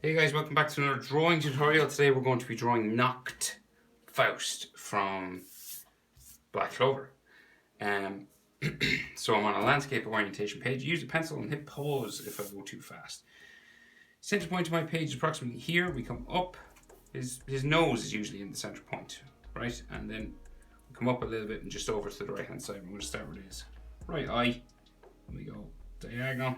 Hey guys, welcome back to another drawing tutorial. Today we're going to be drawing Nacht, Faust from Black Clover. So I'm on a landscape orientation page. Use a pencil and hit pause if I go too fast. Center point of my page is approximately here. We come up. His nose is usually in the center point, right? And then we come up a little bit and just over to the right hand side. We're going to start with his right eye. And we go diagonal.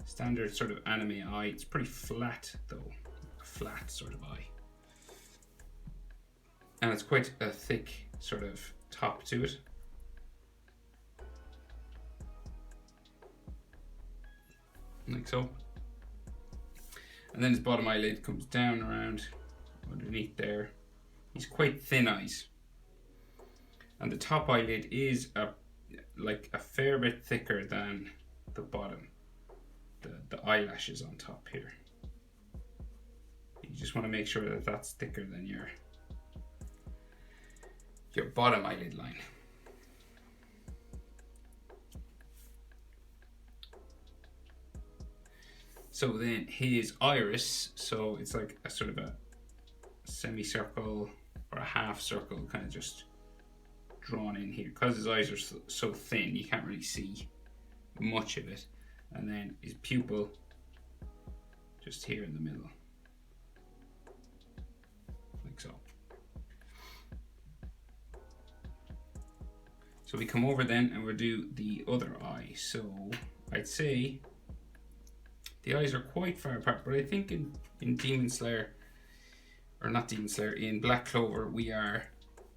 Standard sort of anime eye. It's pretty flat though, a flat sort of eye. And it's quite a thick sort of top to it. Like so. And then his bottom eyelid comes down around underneath there. He's quite thin eyes. And the top eyelid is like a fair bit thicker than the bottom. The eyelashes on top here. You just want to make sure that that's thicker than your bottom eyelid line. So then his iris, so it's like a sort of a semicircle or a half circle kind of just drawn in here. Because his eyes are so thin, you can't really see much of it. And then his pupil just here in the middle, like so. So we come over then and we'll do the other eye. So I'd say the eyes are quite far apart, but I think in Demon Slayer, or not Demon Slayer, in Black Clover, we are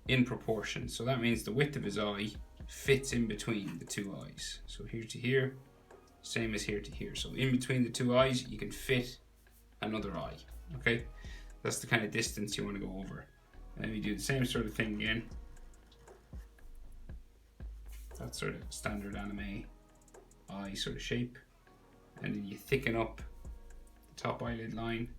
in proportion. So that means the width of his eye fits in between the two eyes. So here to here, same as here to here. So in between the two eyes, you can fit another eye, okay? That's the kind of distance you want to go over. And then we do the same sort of thing again. That sort of standard anime eye sort of shape. And then you thicken up the top eyelid line.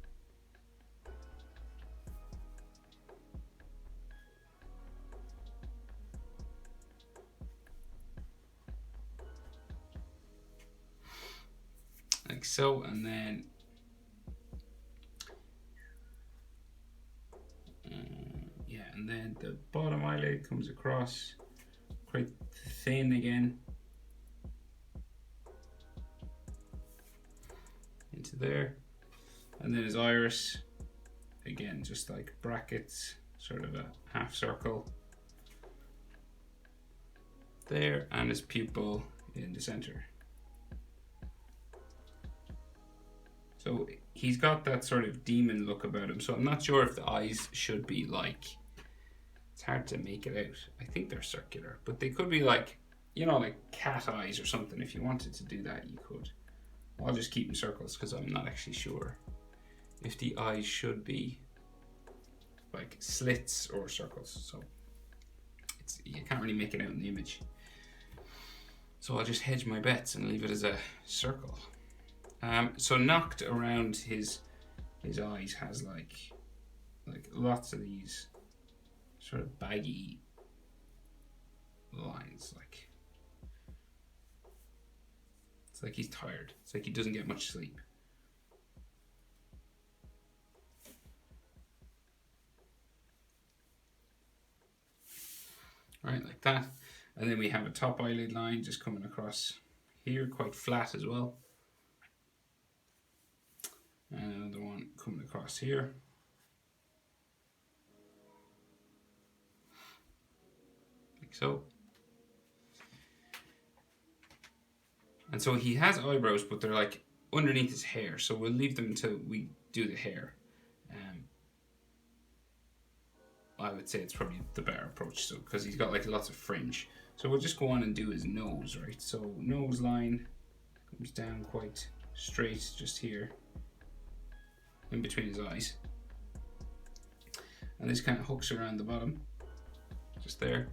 Like so, and then and then the bottom eyelid comes across quite thin again into there, and then his iris again, just like brackets, sort of a half circle there, and his pupil in the center. So he's got that sort of demon look about him. So I'm not sure if the eyes should be like, it's hard to make it out. I think they're circular, but they could be like, you know, like cat eyes or something. If you wanted to do that, you could. I'll just keep in circles because I'm not actually sure if the eyes should be like slits or circles. So you can't really make it out in the image. So I'll just hedge my bets and leave it as a circle. So Nacht around his eyes has like lots of these sort of baggy lines. Like it's like he's tired. It's like he doesn't get much sleep. Right, like that. And then we have a top eyelid line just coming across here, quite flat as well. And another one coming across here. Like so. And so he has eyebrows, but they're like underneath his hair. So we'll leave them until we do the hair. I would say it's probably the better approach, so because he's got like lots of fringe. So we'll just go on and do his nose, right? So nose line comes down quite straight just here, in between his eyes. And this kind of hooks around the bottom, just there.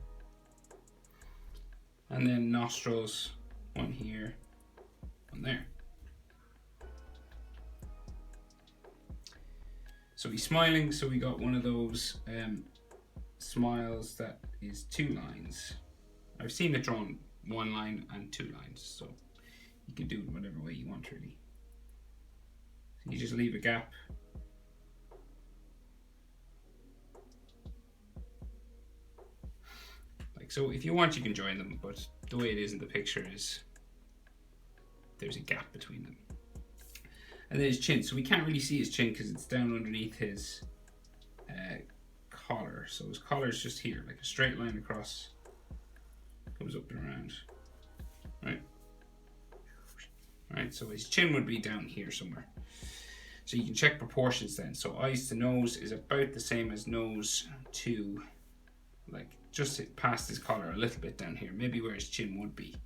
And then nostrils, one here, one there. So he's smiling, so we got one of those smiles that is two lines. I've seen it drawn one line and two lines, so you can do it whatever way you want really. So you just leave a gap. Like so. If you want, you can join them, but the way it is in the picture is there's a gap between them. And then his chin. So we can't really see his chin because it's down underneath his collar. So his collar is just here, like a straight line across, comes up and around, right? Right, so his chin would be down here somewhere. So you can check proportions then. So eyes to nose is about the same as nose to, like, just past his collar a little bit down here, maybe where his chin would be,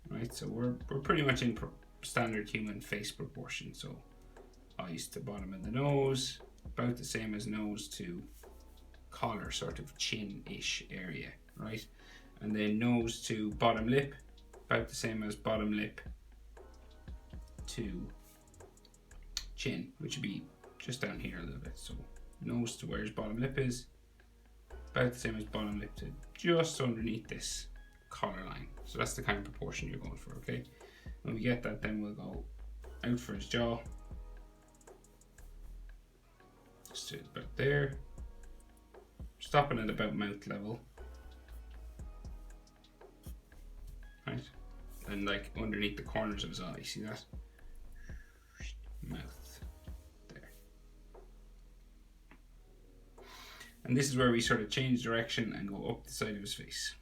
right? So we're pretty much in standard human face proportion. So eyes to bottom of the nose, about the same as nose to collar, sort of chin-ish area, right? And then nose to bottom lip, about the same as bottom lip to chin, which would be just down here a little bit. So nose to where his bottom lip is, about the same as bottom lip to just underneath this collar line. So that's the kind of proportion you're going for, okay? When we get that, then we'll go out for his jaw. Just to about there. Stopping at about mouth level. Right? And like underneath the corners of his eye, see that? Mouth. There. And this is where we sort of change direction and go up the side of his face.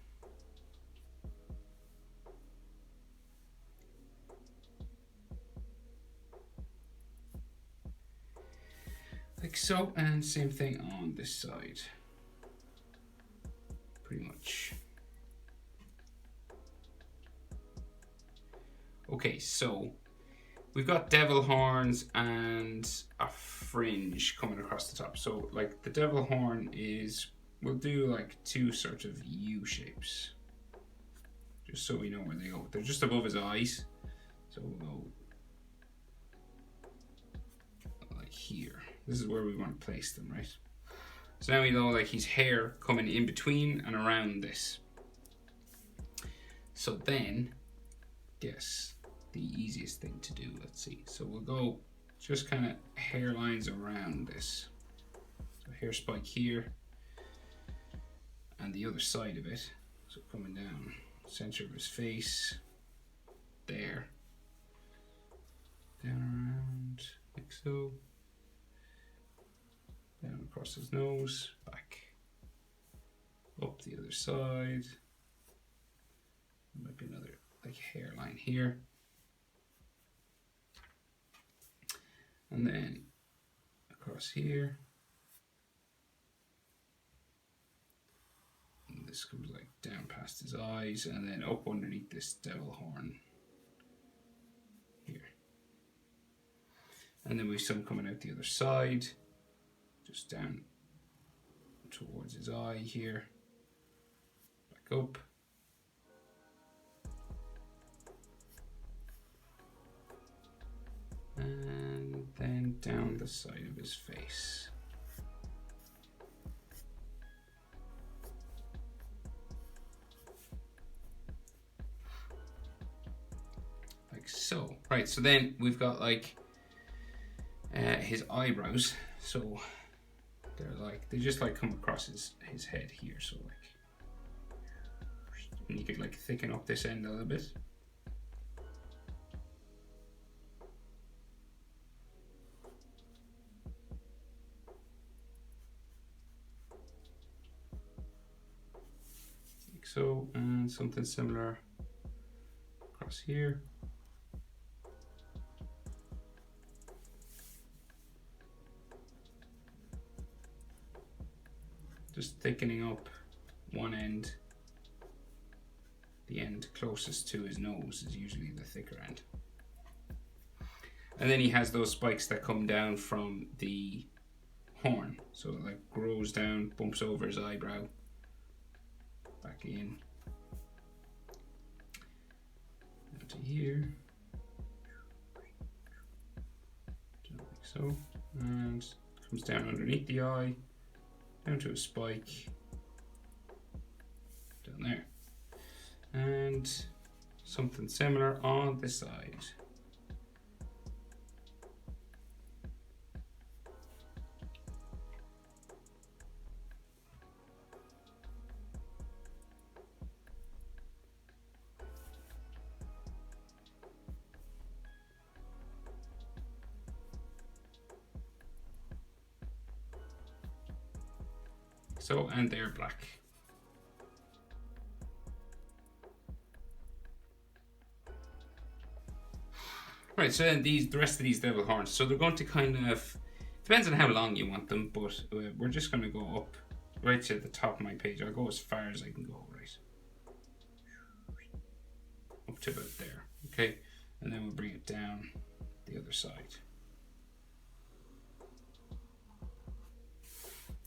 Like so, and same thing on this side. Pretty much. Okay, so we've got devil horns and a fringe coming across the top. So like the devil horn is, we'll do like two sort of U shapes, just so we know where they go. They're just above his eyes. So we'll go like here. This is where we want to place them, right? So now we know like his hair coming in between and around this. So then, guess the easiest thing to do, let's see. So we'll go just kind of hairlines around this. So hair spike here and the other side of it. So coming down center of his face, there, down around like so. Down across his nose, back up the other side. There might be another like hairline here. And then across here. And this comes like down past his eyes and then up underneath this devil horn here. And then we've some coming out the other side. Just down towards his eye here, back up, and then down the side of his face. Like so. Right, so then we've got like his eyebrows. So they just like come across his head here, so like, and you could like thicken up this end a little bit. Like so, and something similar across here. Just thickening up one end. The end closest to his nose is usually the thicker end. And then he has those spikes that come down from the horn. So it like grows down, bumps over his eyebrow, back in, down to here, down like so, and comes down underneath the eye, down to a spike, down there. And something similar on this side. so, and they're black. Right, so then the rest of these devil horns, so they're going to kind of, depends on how long you want them, but we're just going to go up right to the top of my page. I'll go as far as I can go, right? Up to about there, okay? And then we'll bring it down the other side.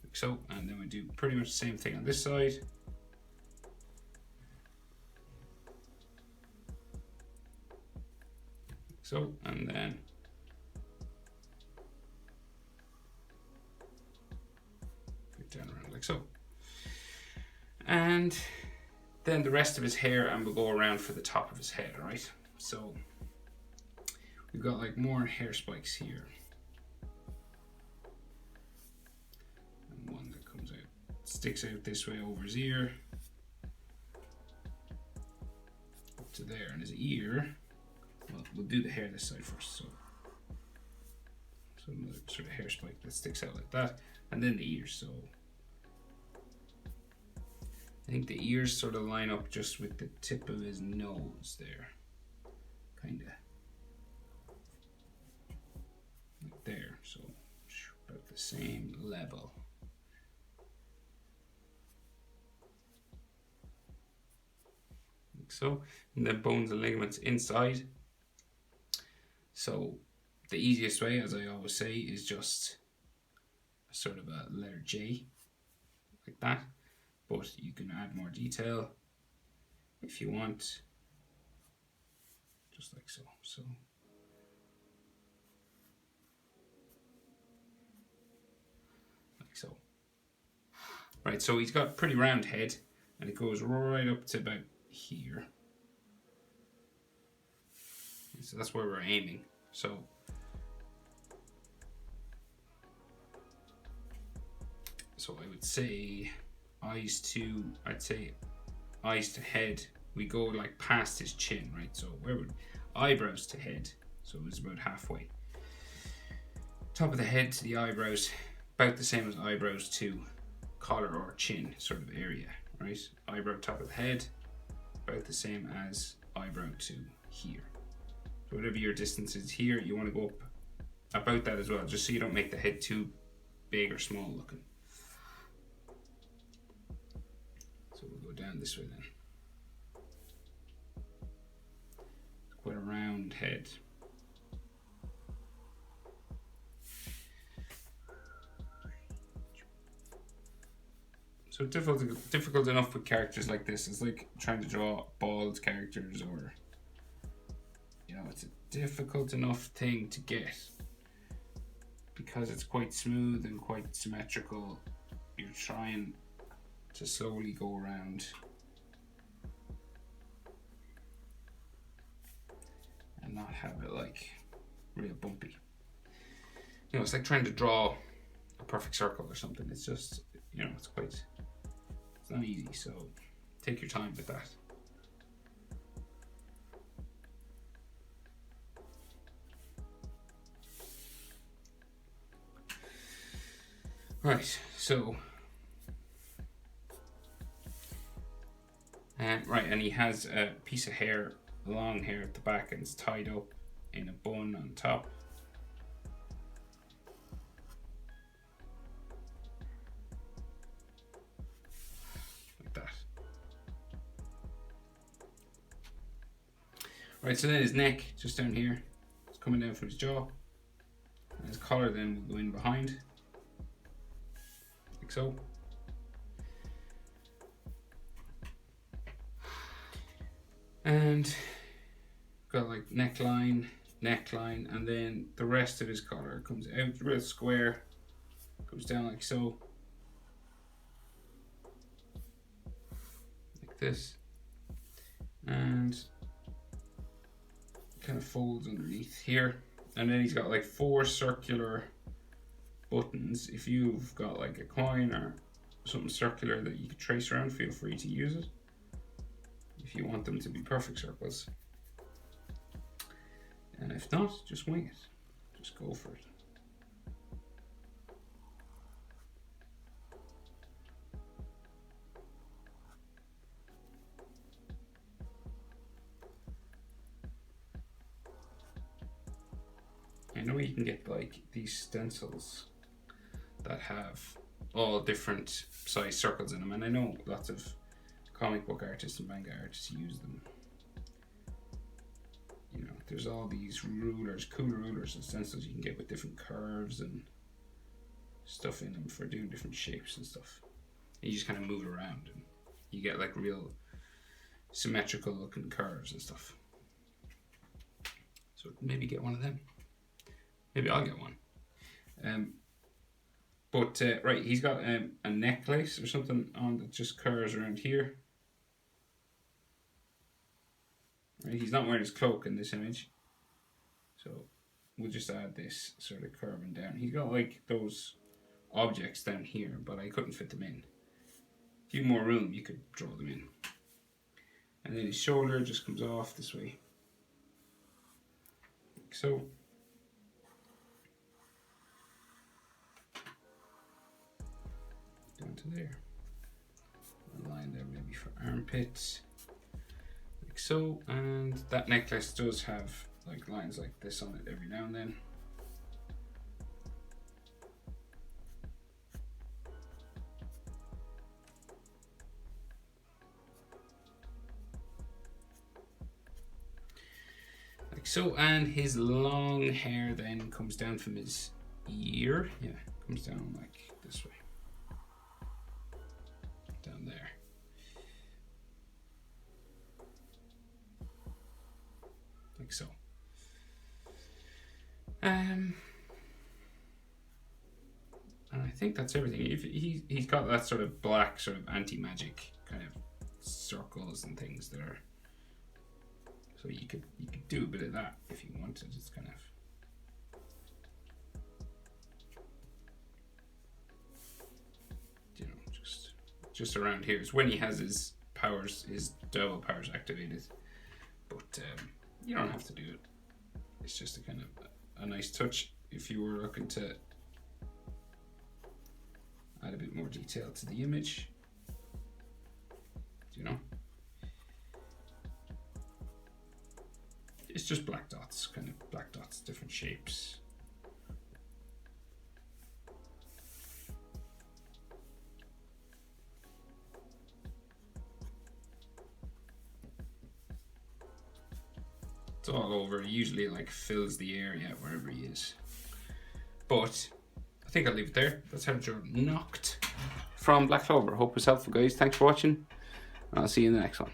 Like so, and then we do pretty much the same thing on this side. Like so, and then down around like so. And then the rest of his hair, and we'll go around for the top of his head, alright? So we've got like more hair spikes here. And one that comes out, sticks out this way over his ear. Up to there, and his ear, well, we'll do the hair this side first. So another sort of hair spike that sticks out like that. And then the ears, so I think the ears sort of line up just with the tip of his nose there. Kinda. Like there, so about the same level. Like so. And then bones and ligaments inside. So the easiest way, as I always say, is just a sort of a letter J, like that. But you can add more detail if you want, just like so. So like so. Right, so he's got a pretty round head, and it goes right up to about here. So that's where we're aiming. So I would say I'd say eyes to head, we go like past his chin, right? So where would eyebrows to head? So it's about halfway. Top of the head to the eyebrows, about the same as eyebrows to collar or chin sort of area, right? Eyebrow top of the head, about the same as eyebrow to here. So whatever your distance is here, you want to go up about that as well, just so you don't make the head too big or small looking. So we'll go down this way then. It's quite a round head. So difficult enough with characters like this. It's like trying to draw bald characters, or it's a difficult enough thing to get because it's quite smooth and quite symmetrical. You're trying to slowly go around and not have it like real bumpy. It's like trying to draw a perfect circle or something. It's just, it's not easy, so take your time with that. Right, so and he has a piece of hair, long hair at the back, and it's tied up in a bun on top. Like that. Right, so then his neck, just down here, it's coming down from his jaw. And his collar then will go in behind. Like so. And got like neckline, and then the rest of his collar comes out real square, goes down like so, like this, and kind of folds underneath here. And then he's got like 4 circular buttons. If you've got like a coin or something circular that you could trace around, feel free to use it if you want them to be perfect circles. And if not, just wing it. Just go for it. I know you can get like these stencils that have all different size circles in them, and I know lots of comic book artists and manga artists use them. You know, there's all these rulers, cool rulers and stencils you can get with different curves and stuff in them for doing different shapes and stuff. And you just kind of move it around and you get like real symmetrical looking curves and stuff. So maybe get one of them. Maybe I'll get one. Right, he's got a necklace or something on that just curves around here. Right, he's not wearing his cloak in this image. So we'll just add this sort of curving down. He's got like those objects down here, but I couldn't fit them in. If you had more room, you could draw them in. And then his shoulder just comes off this way. Like so. Down to there. A line there maybe for armpits. Like so. And that necklace does have like lines like this on it every now and then. Like so, and his long hair then comes down from his ear. Yeah, comes down like this way. Down there. Like so. And I think that's everything. He's got that sort of black sort of anti-magic kind of circles and things that are. So you could do a bit of that if you wanted. It's kind of, you know, just around here. It's when he has his powers, his double powers activated. But you don't have to do it. It's just a kind of a nice touch if you were looking to add a bit more detail to the image. You know. It's just black dots, kind of black dots, different shapes. It's all over, usually like fills the area wherever he is. But I think I'll leave it there. That's how to draw Nacht from Black Clover. Hope it's helpful, guys. Thanks for watching. I'll see you in the next one.